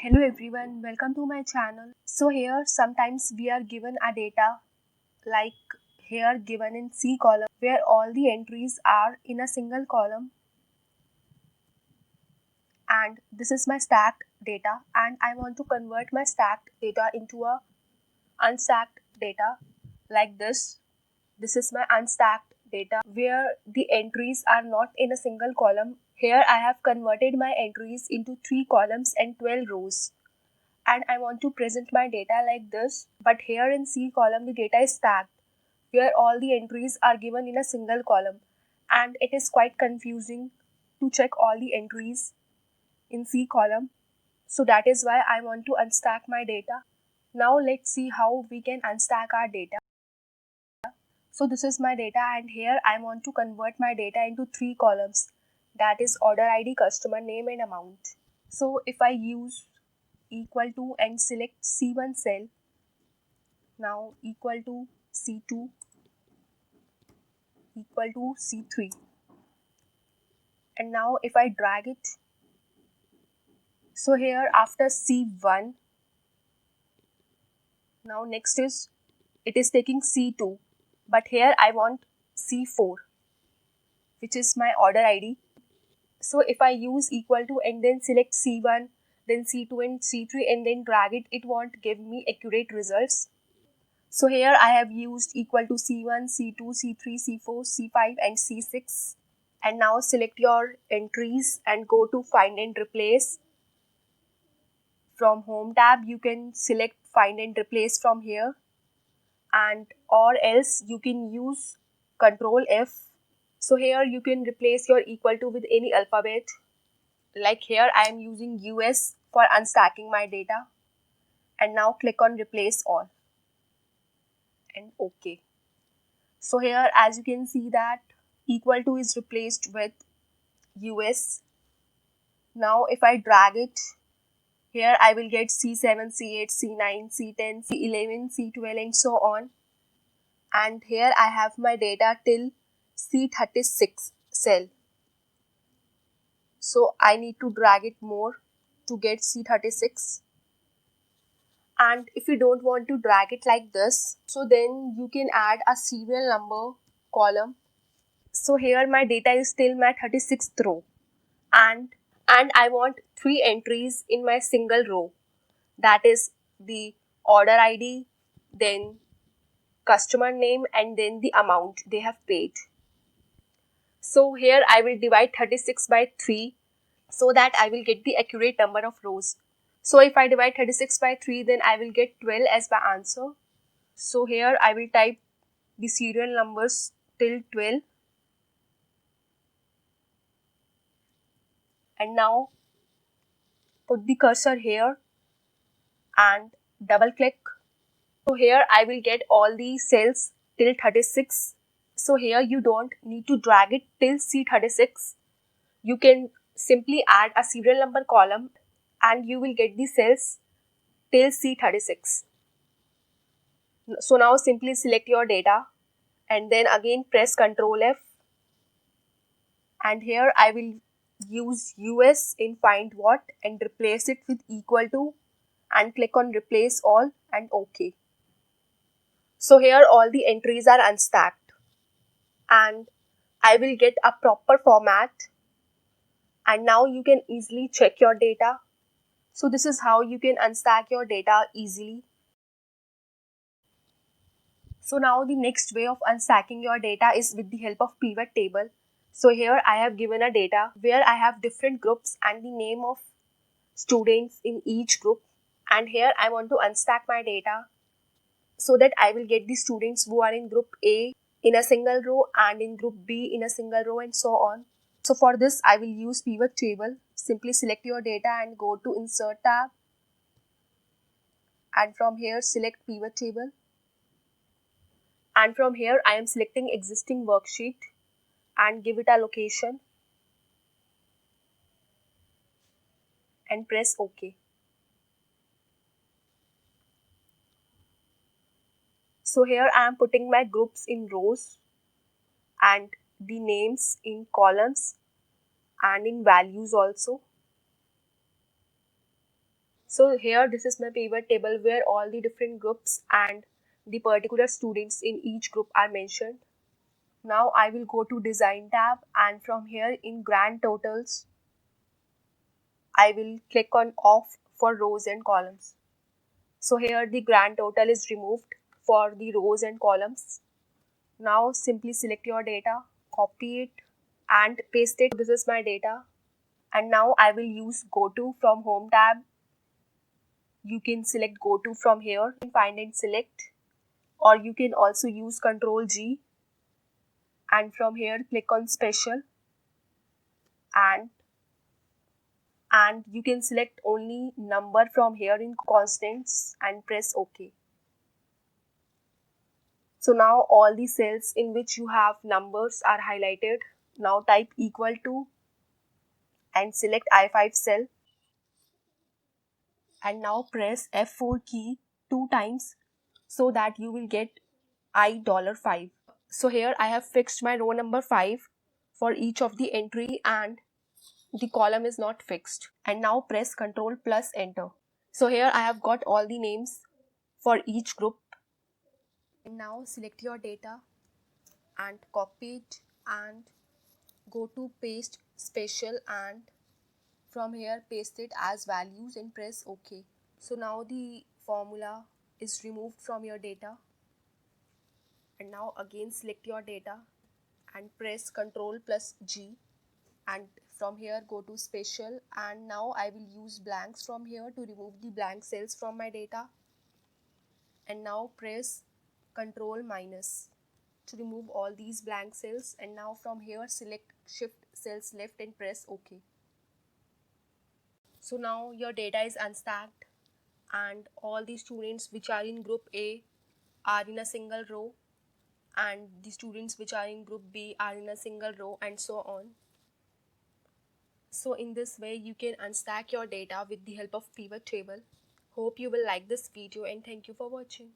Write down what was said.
Hello everyone, welcome to my channel. So here sometimes we are given a data like here given in C column where all the entries are in a single column, and this is my stacked data, and I want to convert my stacked data into a unstacked data like this. This is my unstacked data where the entries are not in a single column. Here I have converted my entries into 3 columns and 12 rows. And I want to present my data like this, but here in C column the data is stacked where all the entries are given in a single column, and it is quite confusing to check all the entries in C column. So that is why I want to unstack my data. Now let's see how we can unstack our data. So this is my data, and here I want to convert my data into 3 columns, that is order ID, customer name and amount. So if I use equal to and select C1 cell, now equal to C2 equal to C3, and now if I drag it, so here after C1, now next is it is taking C2, but here I want C4, which is my order ID. So if I use equal to and then select C1, then C2 and C3 and then drag it, it won't give me accurate results. So here I have used equal to C1, C2, C3, C4, C5 and C6. And now select your entries and go to find and replace. From home tab you can select find and replace from here, and or else you can use Control F. So here you can replace your equal to with any alphabet. Like here I am using US for unstacking my data, and now click on replace all and OK. So here as you can see that equal to is replaced with US. Now if I drag it, here I will get C7, C8, C9, C10, C11, C12 and so on. And here I have my data till C36 cell. So I need to drag it more to get C36. And if you don't want to drag it like this, so then you can add a serial number column. So here my data is still my 36th row, and I want 3 entries in my single row, that is the order ID, then customer name and then the amount they have paid. So here I will divide 36 by 3 so that I will get the accurate number of rows. So if I divide 36 by 3, then I will get 12 as my answer. So here I will type the serial numbers till 12, and now put the cursor here and double click. So here I will get all the cells till 36. So here you don't need to drag it till C36. You can simply add a serial number column and you will get the cells till C36. So now simply select your data and then again press Ctrl F, and here I will use US in find what and replace it with equal to and click on replace all and OK. So here all the entries are unstacked and I will get a proper format, and now you can easily check your data. So this is how you can unstack your data easily. So now the next way of unstacking your data is with the help of pivot table. So here I have given a data where I have different groups and the name of students in each group, and here I want to unstack my data so that I will get the students who are in group A in a single row and in group B in a single row and so on. So for this I will use pivot table. Simply select your data and go to insert tab, and from here select pivot table, and from here I am selecting existing worksheet and give it a location and press OK. So here I am putting my groups in rows and the names in columns and in values also. So here this is my pivot table where all the different groups and the particular students in each group are mentioned. Now I will go to design tab, and from here in grand totals I will click on off for rows and columns. So here the grand total is removed for the rows and columns. Now simply select your data, copy it and paste it. This is my data, and now I will use go to from home tab. You can select go to from here, find and select, or you can also use Ctrl G and from here click on special, and you can select only number from here in constants and press OK. So now all the cells in which you have numbers are highlighted. Now type equal to and select I5 cell, and now press F4 key 2 times so that you will get $5. So here I have fixed my row number 5 for each of the entry, and the column is not fixed. And now press Ctrl plus enter. So here I have got all the names for each group. And now select your data and copy it and go to paste special, and from here paste it as values and press OK. So now the formula is removed from your data, and now again select your data and press Ctrl plus G, and from here go to special, and now I will use blanks from here to remove the blank cells from my data, and now press Ctrl minus to remove all these blank cells, and now from here select shift cells left and press OK. So now your data is unstacked and all the students which are in group A are in a single row, and the students which are in group B are in a single row, and so on. So in this way you can unstack your data with the help of pivot table. Hope you will like this video, and thank you for watching.